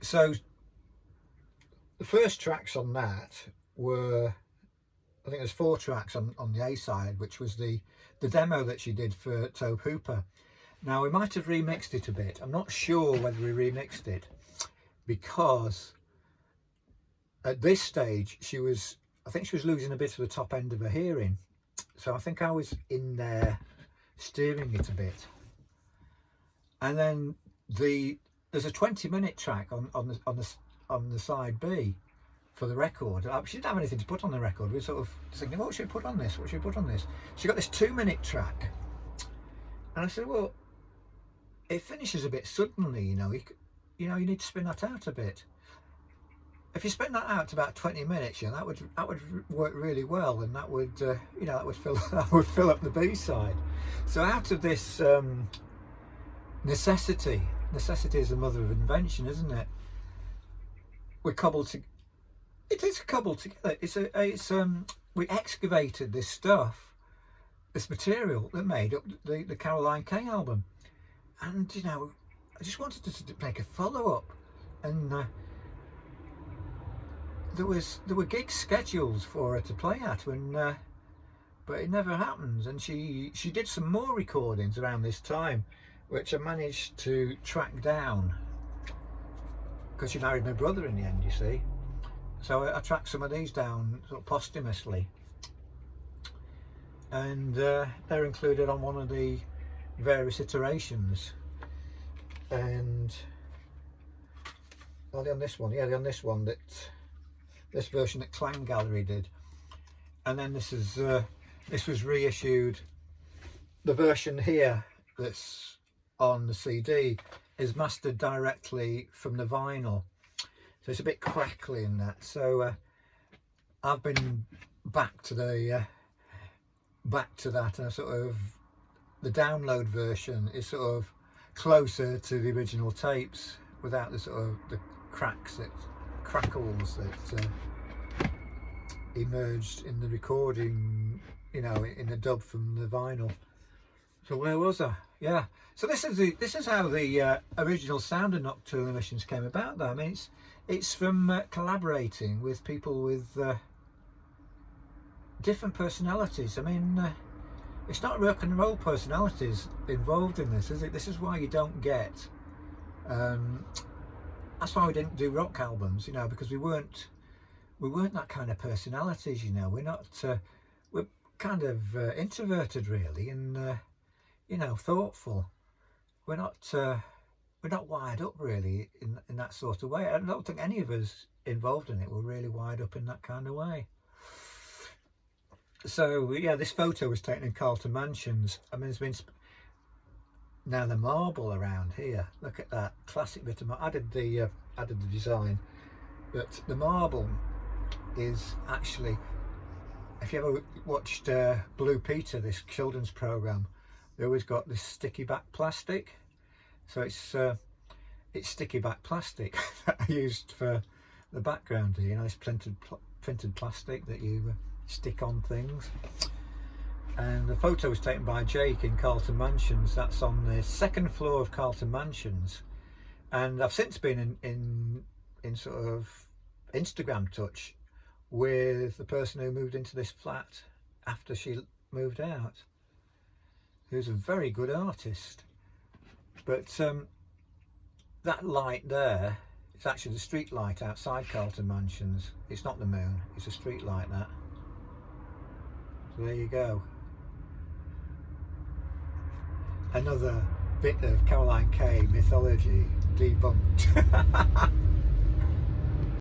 So the first tracks on that were, I think there's 4 tracks on the A side, which was the demo that she did for Tobe Hooper. Now we might have remixed it a bit. I'm not sure whether we remixed it, because at this stage I think she was losing a bit of the top end of her hearing. So I think I was in there steering it a bit. And then there's a 20-minute track on the side B for the record. She didn't have anything to put on the record. We were sort of thinking, what should we put on this? What should we put on this? She got this 2-minute track, and I said, well, it finishes a bit suddenly. You need to spin that out a bit. If you spin that out to about 20 minutes, that would work really well, and that would that would fill up the B side. So out of this necessity is the mother of invention, isn't it? It is cobbled together. We excavated this stuff, this material that made up the Caroline Kay album, and I just wanted to make a follow-up, and there were gigs scheduled for her to play at, but it never happened. And she did some more recordings around this time, which I managed to track down, because she married my brother in the end, you see. So I tracked some of these down sort of posthumously, and they're included on one of the various iterations. And on this one, this version that Clang Gallery did. And then this was reissued. The version here that's on the CD is mastered directly from the vinyl, so it's a bit crackly in that. So I've been back to that, and the download version is sort of closer to the original tapes, without the crackles that emerged in the recording, in the dub from the vinyl. So where was I? Yeah. So this is how the original sound of Nocturnal Emissions came about, though. I mean, it's from collaborating with people with different personalities. I mean, it's not rock and roll personalities involved in this, is it? This is why you don't get. That's why we didn't do rock albums, because we weren't that kind of personalities. We're not. We're kind of introverted, really, and thoughtful. We're not wired up really in that sort of way. I don't think any of us involved in it were really wired up in that kind of way. So yeah, this photo was taken in Carlton Mansions. I mean, there's been now the marble around here. Look at that classic bit of marble. I did the design, but the marble is actually, if you ever watched Blue Peter, this children's program, they always got this sticky back plastic. So it's sticky back plastic that I used for the background here. This printed plastic that you stick on things. And the photo was taken by Jake in Carlton Mansions. That's on the 2nd floor of Carlton Mansions, and I've since been in sort of Instagram touch with the person who moved into this flat after she moved out, who's a very good artist. But that light there, it's actually the street light outside Carlton Mansions. It's not the moon, it's a street light, that. So there you go. Another bit of Caroline Kay mythology debunked.